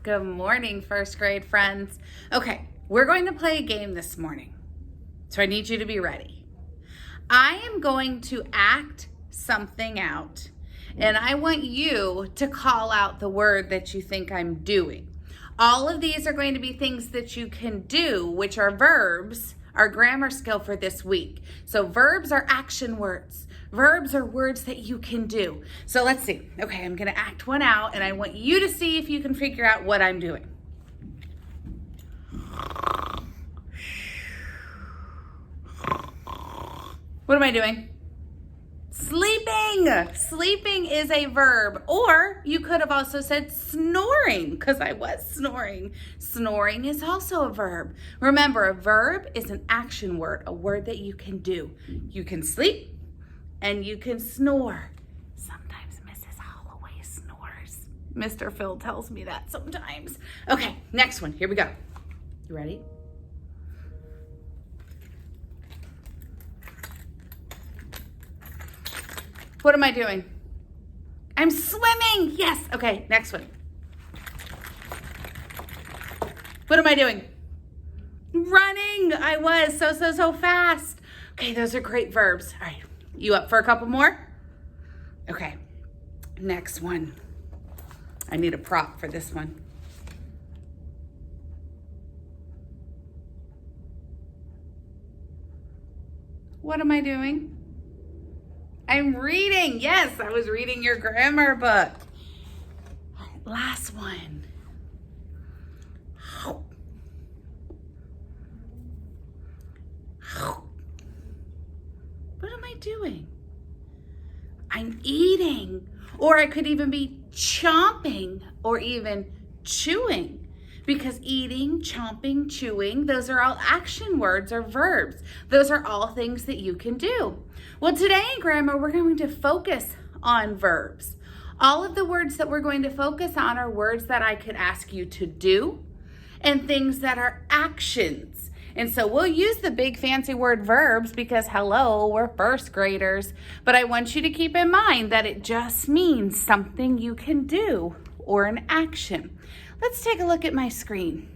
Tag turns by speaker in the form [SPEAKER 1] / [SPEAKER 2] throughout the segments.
[SPEAKER 1] Good morning, first grade friends. Okay, we're going to play a game this morning. So I need you to be ready. I am going to act something out, and I want you to call out the word that you think I'm doing. All of these are going to be things that you can do, which are verbs, our grammar skill for this week. So verbs are action words. Verbs are words that you can do. So let's see. Okay, I'm going to act one out, and I want you to see if you can figure out what I'm doing. What am I doing? Sleeping. Sleeping is a verb. Or you could have also said snoring, because I was snoring. Snoring is also a verb. Remember, a verb is an action word, a word that you can do. You can sleep and you can snore. Sometimes Mrs. Holloway snores. Mr. Phil tells me that sometimes. Okay, next one. Here we go. You ready? What am I doing? I'm swimming. Yes. Okay, next one. What am I doing? Running. I was so fast. Okay, those are great verbs. All right, you up for a couple more? Okay, next one. I need a prop for this one. What am I doing? I'm reading. Yes, I was reading your grammar book. All right, last one. What am I doing? I'm eating. Or I could even be chomping or even chewing. Because eating, chomping, chewing, those are all action words or verbs. Those are all things that you can do. Well, today in grammar, we're going to focus on verbs. All of the words that we're going to focus on are words that I could ask you to do and things that are actions. And so we'll use the big fancy word verbs because, hello, we're first graders. But I want you to keep in mind that it just means something you can do or an action. Let's take a look at my screen.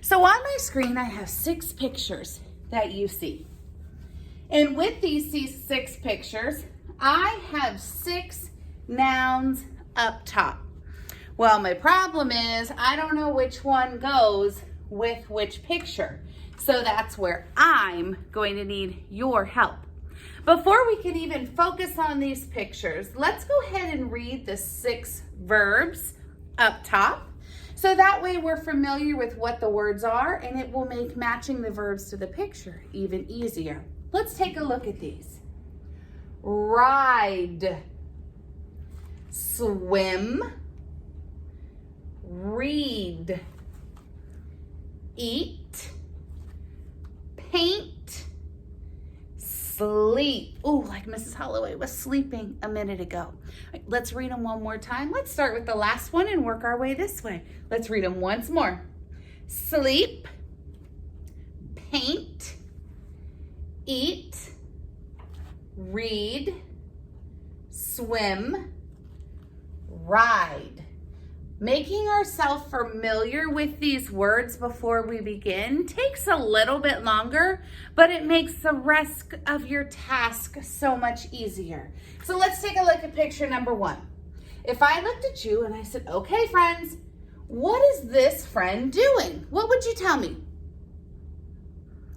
[SPEAKER 1] So on my screen, I have 6 pictures that you see. And with these 6 pictures, I have 6 nouns up top. Well, my problem is I don't know which one goes with which picture. So that's where I'm going to need your help. Before we can even focus on these pictures, let's go ahead and read the 6 verbs up top. So that way we're familiar with what the words are, and it will make matching the verbs to the picture even easier. Let's take a look at these. Ride, swim, read, eat, paint, sleep. Ooh, like Mrs. Holloway was sleeping a minute ago. All right, let's read them one more time. Let's start with the last one and work our way this way. Let's read them once more. Sleep, paint, eat, read, swim, ride. Making ourselves familiar with these words before we begin takes a little bit longer, but it makes the rest of your task so much easier. So let's take a look at picture number 1. If I looked at you and I said, okay, friends, what is this friend doing? What would you tell me?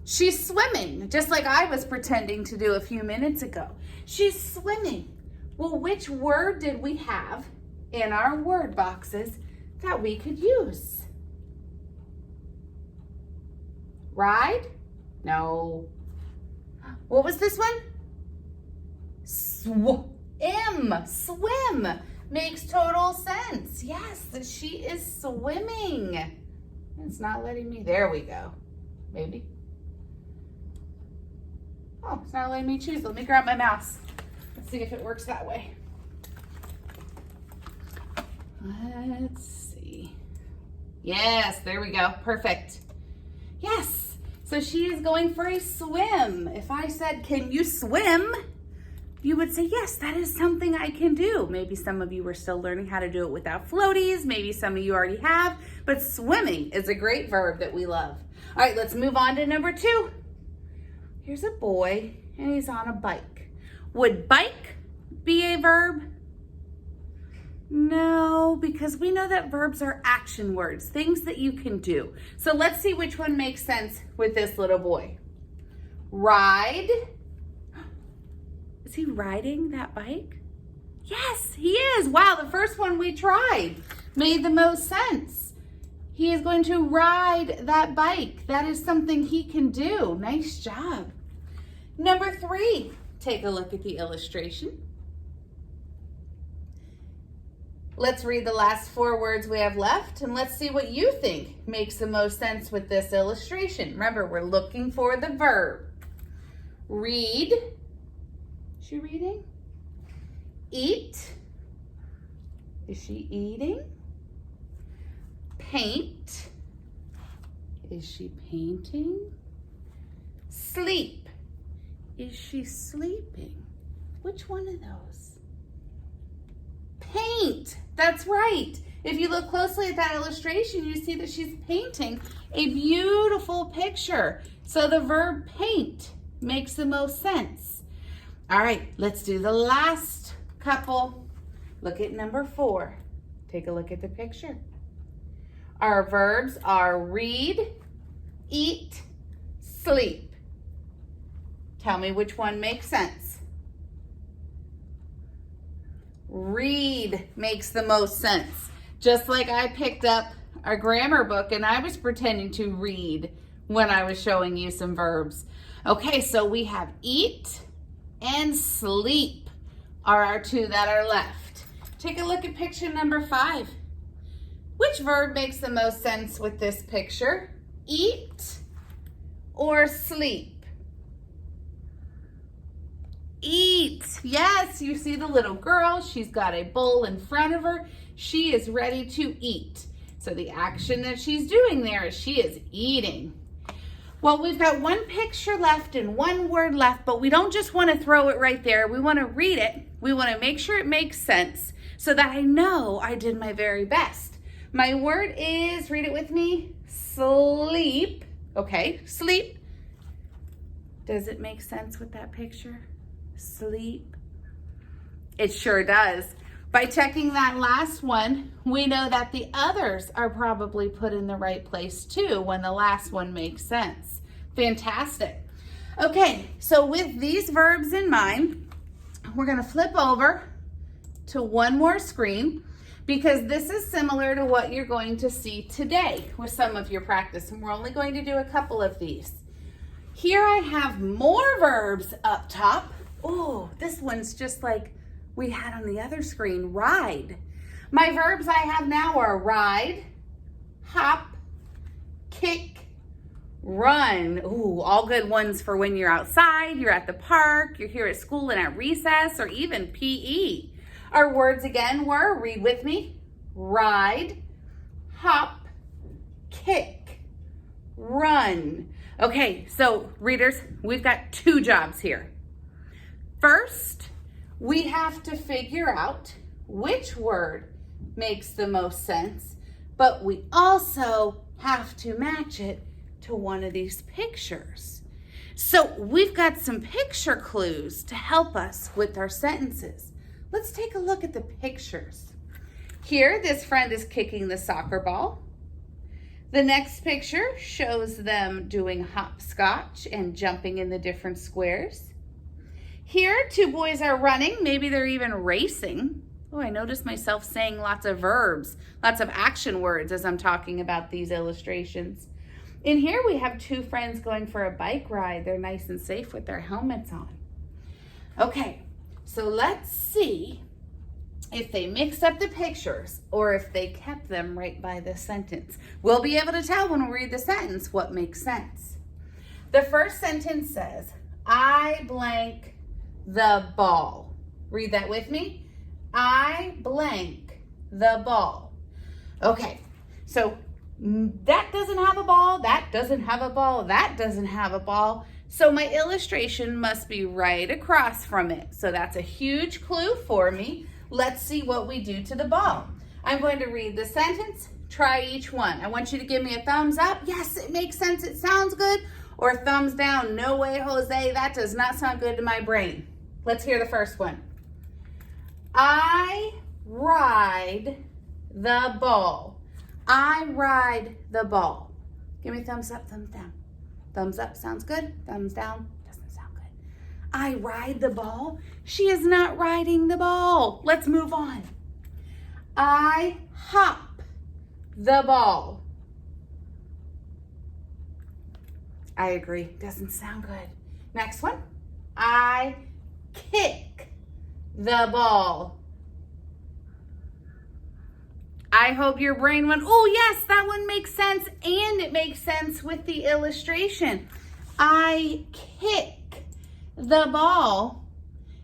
[SPEAKER 1] She's swimming, just like I was pretending to do a few minutes ago. She's swimming. Well, which word did we have in our word boxes that we could use? Ride? No. What was this one? Swim. Makes total sense. Yes, she is swimming. It's not letting me. There we go. Maybe. Oh, it's not letting me choose. Let me grab my mouse. Let's see if it works that way. Let's see. Yes, there we go. Perfect. Yes. So she is going for a swim. If I said, can you swim? you would say, yes, that is something I can do. Maybe some of you are still learning how to do it without floaties. Maybe some of you already have, but swimming is a great verb that we love. All right, let's move on to number 2. Here's a boy and he's on a bike. Would bike be a verb? No, because we know that verbs are action words, things that you can do. So let's see which one makes sense with this little boy. Ride. Is he riding that bike? Yes, he is. Wow, the first one we tried made the most sense. He is going to ride that bike. That is something he can do. Nice job. Number 3, take a look at the illustration. Let's read the last 4 words we have left and let's see what you think makes the most sense with this illustration. Remember, we're looking for the verb. Read. Is she reading? Eat. Is she eating? Paint. Is she painting? Sleep. Is she sleeping? Which one of those? Paint. That's right. If you look closely at that illustration, you see that she's painting a beautiful picture. So the verb paint makes the most sense. All right, let's do the last couple. Look at number 4. Take a look at the picture. Our verbs are read, eat, sleep. Tell me which one makes sense. Read makes the most sense. Just like I picked up our grammar book and I was pretending to read when I was showing you some verbs. Okay, so we have eat and sleep are our 2 that are left. Take a look at picture number 5. Which verb makes the most sense with this picture? Eat or sleep? Eat. Yes, you see the little girl. She's got a bowl in front of her. She is ready to eat. So the action that she's doing there is she is eating. Well, we've got 1 picture left and 1 word left, but we don't just want to throw it right there. We want to read it. We want to make sure it makes sense so that I know I did my very best. My word is, read it with me, sleep. Okay, sleep. Does it make sense with that picture? Sleep. It sure does. By checking that last one, we know that the others are probably put in the right place too when the last one makes sense. Fantastic. Okay, so with these verbs in mind, we're going to flip over to one more screen because this is similar to what you're going to see today with some of your practice, and we're only going to do a couple of these. Here I have more verbs up top. Oh, this one's just like we had on the other screen, ride. My verbs I have now are ride, hop, kick, run. Ooh, all good ones for when you're outside, you're at the park, you're here at school and at recess, or even PE. Our words again were, read with me, ride, hop, kick, run. Okay, so readers, we've got 2 jobs here. First, we have to figure out which word makes the most sense, but we also have to match it to one of these pictures. So we've got some picture clues to help us with our sentences. Let's take a look at the pictures. Here, this friend is kicking the soccer ball. The next picture shows them doing hopscotch and jumping in the different squares. Here, 2 boys are running. Maybe they're even racing. Oh, I noticed myself saying lots of verbs, lots of action words as I'm talking about these illustrations. In here, we have 2 friends going for a bike ride. They're nice and safe with their helmets on. Okay, so let's see if they mixed up the pictures or if they kept them right by the sentence. We'll be able to tell when we read the sentence what makes sense. The first sentence says, I blank the ball. Read that with me. I blank the ball. Okay, so that doesn't have a ball, that doesn't have a ball, that doesn't have a ball. So my illustration must be right across from it. So that's a huge clue for me. Let's see what we do to the ball. I'm going to read the sentence, try each one. I want you to give me a thumbs up. Yes, it makes sense, it sounds good. Or thumbs down, no way, Jose, that does not sound good to my brain. Let's hear the first one. I ride the ball. I ride the ball. Give me thumbs up, thumbs down. Thumbs up sounds good. Thumbs down doesn't sound good. I ride the ball. She is not riding the ball. Let's move on. I hop the ball. I agree. Doesn't sound good. Next one. I kick the ball. I hope your brain went, oh yes, that one makes sense, and it makes sense with the illustration. I kick the ball.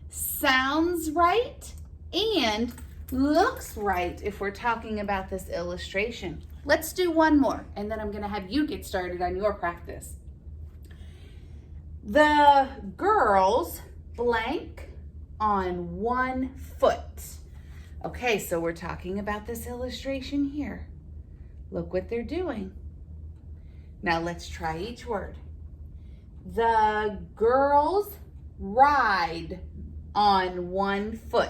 [SPEAKER 1] Sounds right and looks right if we're talking about this illustration. Let's do one more, and then I'm going to have you get started on your practice. The girls blank on one foot. Okay, so we're talking about this illustration here. Look what they're doing. Now let's try each word. The girls ride on one foot.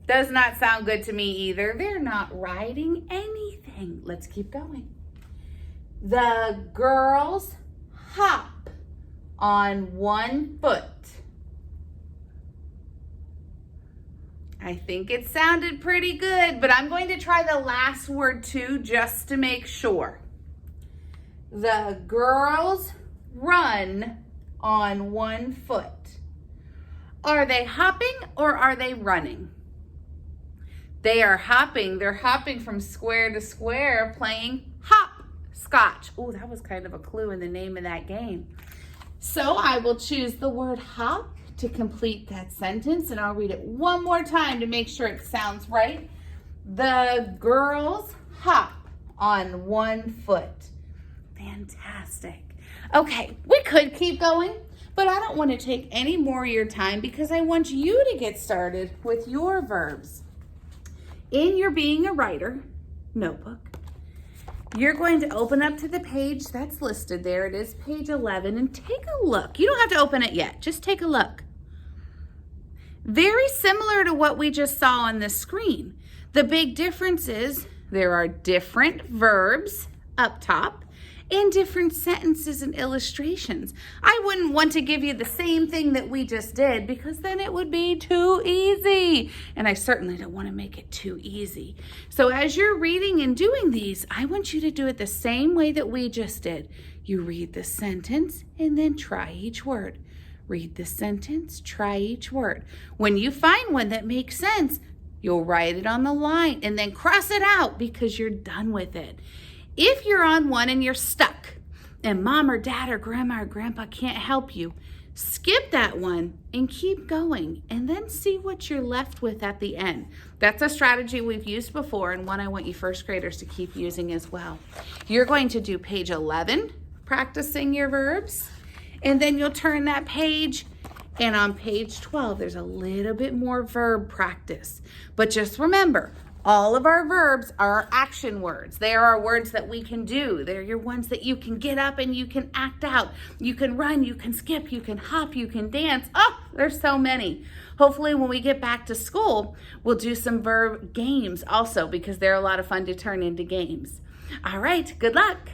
[SPEAKER 1] Does not sound good to me either. They're not riding anything. Let's keep going. The girls hop on one foot. I think it sounded pretty good, but I'm going to try the last word too, just to make sure. The girls run on one foot. Are they hopping or are they running? They are hopping. They're hopping from square to square playing hopscotch. Oh, that was kind of a clue in the name of that game. So I will choose the word hop to complete that sentence, and I'll read it one more time to make sure it sounds right. The girls hop on one foot. Fantastic. Okay, we could keep going, but I don't want to take any more of your time because I want you to get started with your verbs. In your Being a Writer notebook, you're going to open up to the page that's listed there. It is page 11, and take a look. You don't have to open it yet. Just take a look. Very similar to what we just saw on the screen. The big difference is there are different verbs up top and different sentences and illustrations. I wouldn't want to give you the same thing that we just did because then it would be too easy. And I certainly don't want to make it too easy. So as you're reading and doing these, I want you to do it the same way that we just did. You read the sentence and then try each word. Read the sentence, try each word. When you find one that makes sense, you'll write it on the line and then cross it out because you're done with it. If you're on one and you're stuck and mom or dad or grandma or grandpa can't help you, skip that one and keep going and then see what you're left with at the end. That's a strategy we've used before and one I want you first graders to keep using as well. You're going to do page 11, practicing your verbs. And then you'll turn that page, and on page 12, there's a little bit more verb practice. But just remember, all of our verbs are action words. They are our words that we can do. They're your ones that you can get up and you can act out. You can run, you can skip, you can hop, you can dance. Oh, there's so many. Hopefully when we get back to school, we'll do some verb games also because they're a lot of fun to turn into games. All right, good luck.